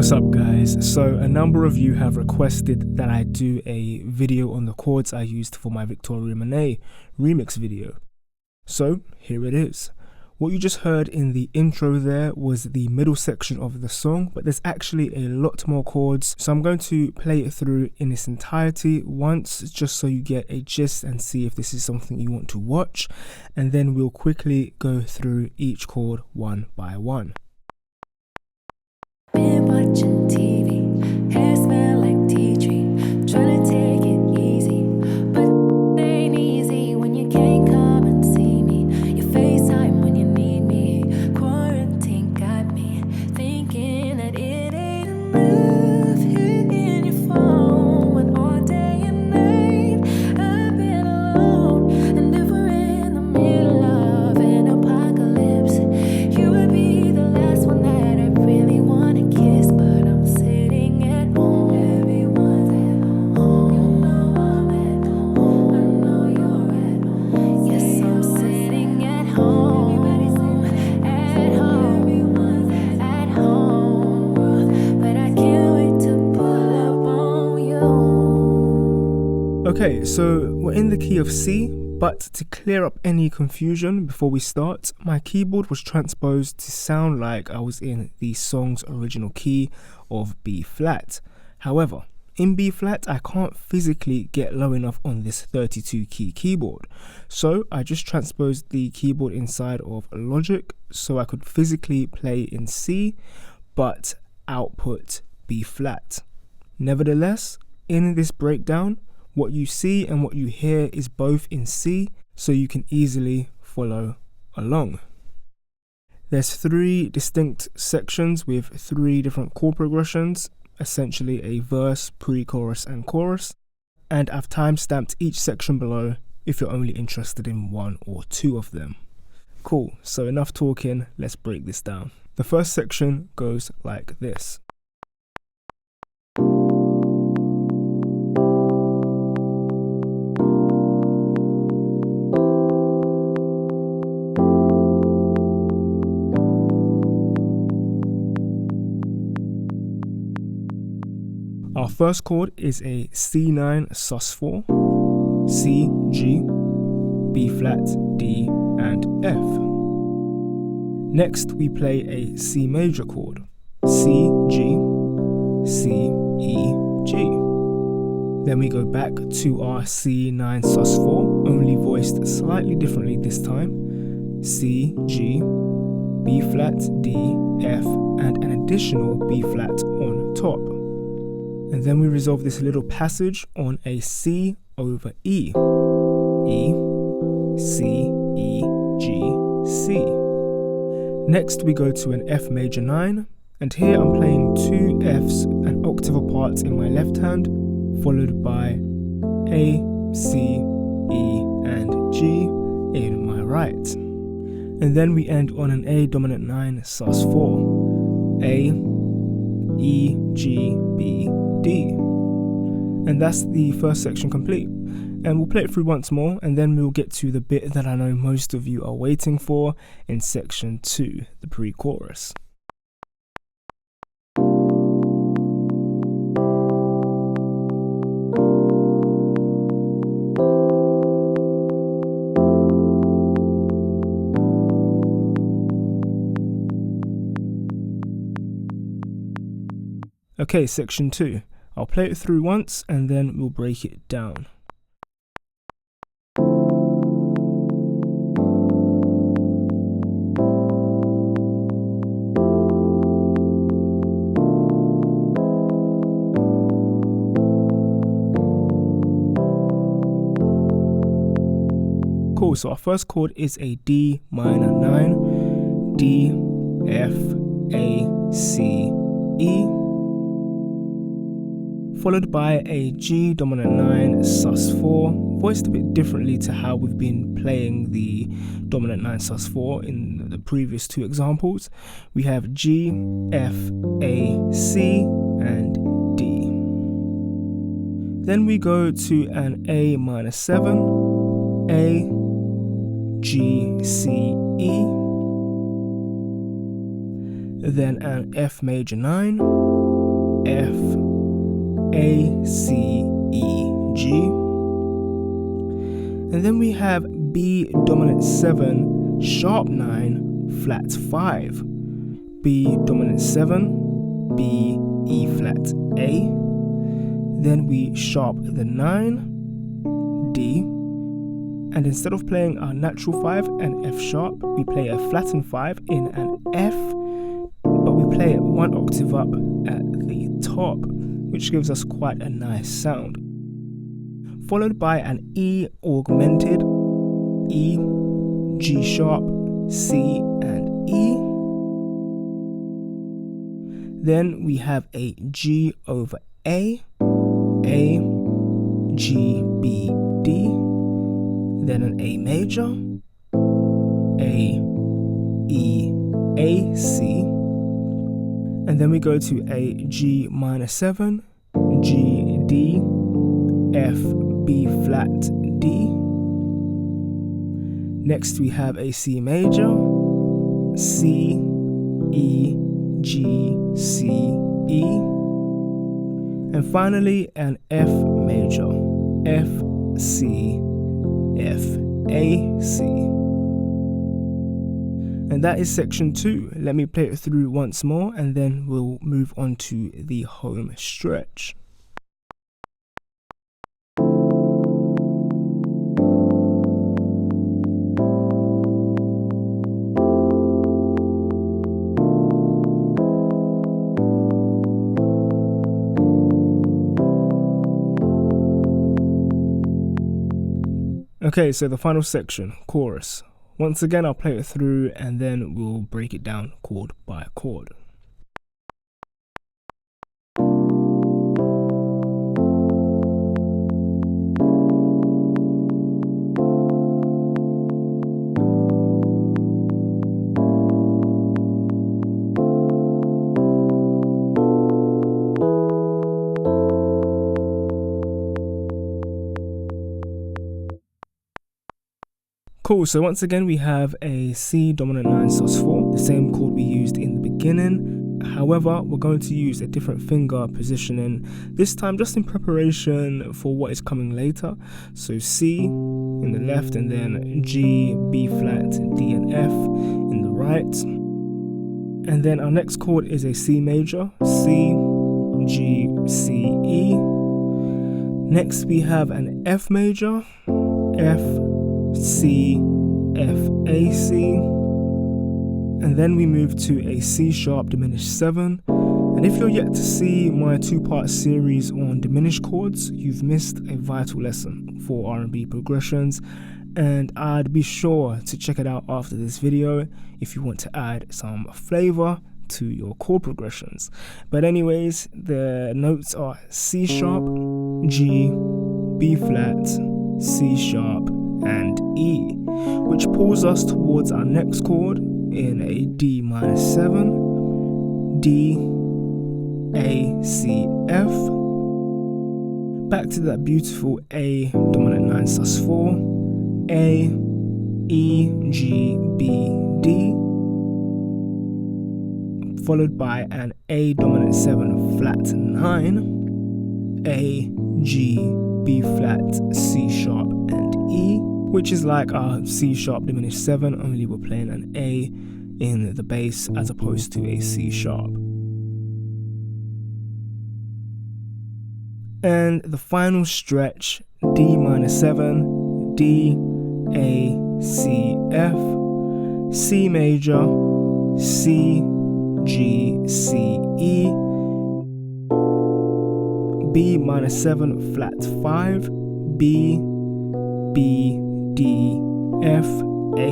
What's up guys? So a number of you have requested that I do a video on the chords I used for my Victoria Monét remix video. So here it is. What you just heard in the intro there was the middle section of the song, but there's actually a lot more chords, so I'm going to play it through in its entirety once just so you get a gist and see if this is something you want to watch, and then we'll quickly go through each chord one by one. Been watching TV, hair smell like tea tree, trying to take it easy, but it ain't easy when you can't come and see me. You FaceTime when you need me. Quarantine got me thinking that it ain't enough. Hitting your phone with all day and night. I've been alone, and if we're in the middle of an apocalypse, you would be the last one that I really want. Okay, so we're in the key of C, but to clear up any confusion before we start, my keyboard was transposed to sound like I was in the song's original key of B flat. However, in B flat, I can't physically get low enough on this 32 key keyboard. So I just transposed the keyboard inside of Logic so I could physically play in C, but output B flat. Nevertheless, in this breakdown, what you see and what you hear is both in C, so you can easily follow along. There's 3 distinct sections with 3 different chord progressions, essentially a verse, pre-chorus and chorus, and I've time-stamped each section below if you're only interested in 1 or 2 of them. Cool, so enough talking, let's break this down. The first section goes like this. Our first chord is a C9 sus4, C, G, B flat, D, and F. Next we play a C major chord, C, G, C, E, G. Then we go back to our C9 sus4, only voiced slightly differently this time, C, G, B flat, D, F, and an additional B flat on top. And then we resolve this little passage on a C over E. E, C, E, G, C. Next we go to an F major 9, and here I'm playing 2 Fs an octave apart in my left hand, followed by A, C, E, and G in my right. And then we end on an A dominant 9 sus4. A, E, G, B, D. And that's the first section complete. And we'll play it through once more, and then we'll get to the bit that I know most of you are waiting for in section 2, the pre-chorus. Okay, section 2. I'll play it through once and then we'll break it down. Cool, so our first chord is a D minor 9, D, F, A, C, E, followed by a G dominant 9 sus4, voiced a bit differently to how we've been playing the dominant 9 sus4 in the previous 2 examples. We have G, F, A, C, and D. Then we go to an A minor 7, A, G, C, E, then an F major 9, F, A, C, E, G. And then we have B dominant 7, sharp 9, flat 5. B dominant 7, B, E flat A. Then we sharp the 9, D. And instead of playing our natural 5 and F sharp, we play a flattened 5 in an F, but we play it one octave up at the top, which gives us quite a nice sound. Followed by an E augmented, E, G sharp, C, and E. Then we have a G over A, G, B, D. Then an A major, A, E, A, C. And then we go to a G minor 7, G, D, F, B flat, D. Next we have a C major, C, E, G, C, E. And finally an F major, F, C, F, A, C. And that is section 2. Let me play it through once more and then we'll move on to the home stretch. Okay, so the final section, chorus. Once again, I'll play it through and then we'll break it down chord by chord. Cool, so once again we have a C dominant 9 sus4, the same chord we used in the beginning. However, we're going to use a different finger positioning, this time just in preparation for what is coming later. So C in the left and then G, B flat, D and F in the right. And then our next chord is a C major, C, G, C, E. Next we have an F major, F, C, F, A, C, and then we move to a C sharp diminished 7. And if you're yet to see my 2-part series on diminished chords, you've missed a vital lesson for R&B progressions, and I'd be sure to check it out after this video if you want to add some flavor to your chord progressions. But anyways, the notes are C sharp, G, B flat, C sharp, and E, which pulls us towards our next chord in a D minor 7, D, A, C, F, back to that beautiful A dominant 9 sus4, A, E, G, B, D, followed by an A dominant 7 flat 9, A, G, B flat, C sharp, and E, which is like our C sharp diminished 7, only we're playing an A in the bass as opposed to a C sharp. And the final stretch, D minor 7, D, A, C, F, C major, C, G, C, E, B minor 7 flat 5, B, B, D, F, A,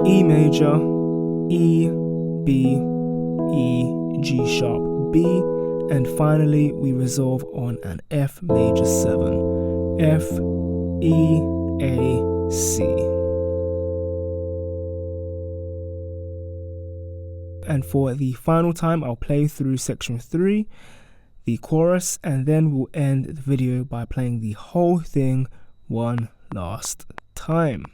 E major, E, B, E, G sharp, B, and finally we resolve on an F major 7, F, E, A, C. And for the final time, I'll play through section 3, the chorus, and then we'll end the video by playing the whole thing one last time.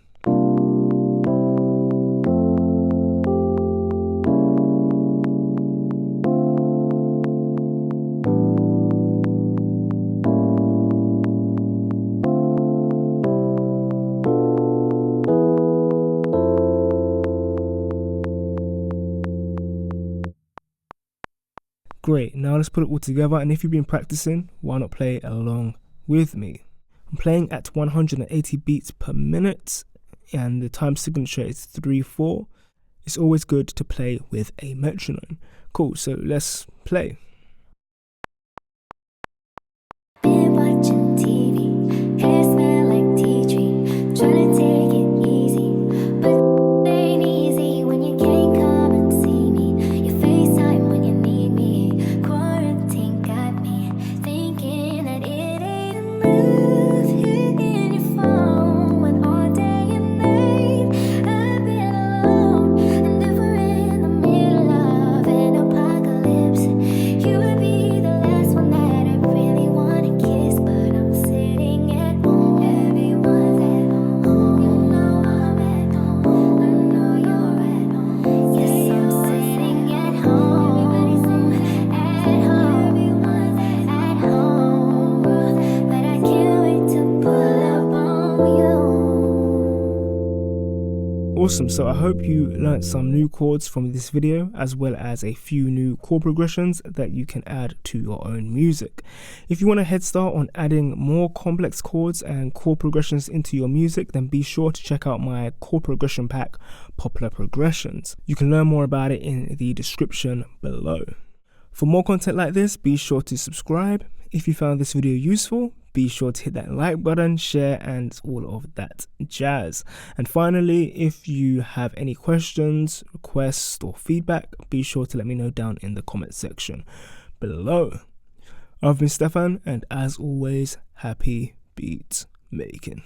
Great, now let's put it all together, and if you've been practicing, why not play along with me? I'm playing at 180 beats per minute, and the time signature is 3/4. It's always good to play with a metronome. Cool, so let's play. Been watching TV, hair smell like tea tree. Trying to take it easy, but it ain't easy when you can't come and see me. You FaceTime when you need me. Quarantine got me thinking that it ain't enough. Hitting your phone when all day and night I've been alone. And if we're in the middle of an apocalypse, you would be the last one that I really wanna kiss. But I'm sitting at home, everyone's at home. You know I'm at home, I know you're at home. Yes, I'm sitting at home, everybody's at home, everyone's at home. But I can't wait to pull up on you. Awesome, so I hope you learnt some new chords from this video, as well as a few new chord progressions that you can add to your own music. If you want a head start on adding more complex chords and chord progressions into your music, then be sure to check out my chord progression pack, Popular Progressions. You can learn more about it in the description below. For more content like this, be sure to subscribe. If you found this video useful, be sure to hit that like button, share, and all of that jazz. And finally, if you have any questions, requests, or feedback, be sure to let me know down in the comment section below. I've been Stefan, and as always, happy beat making.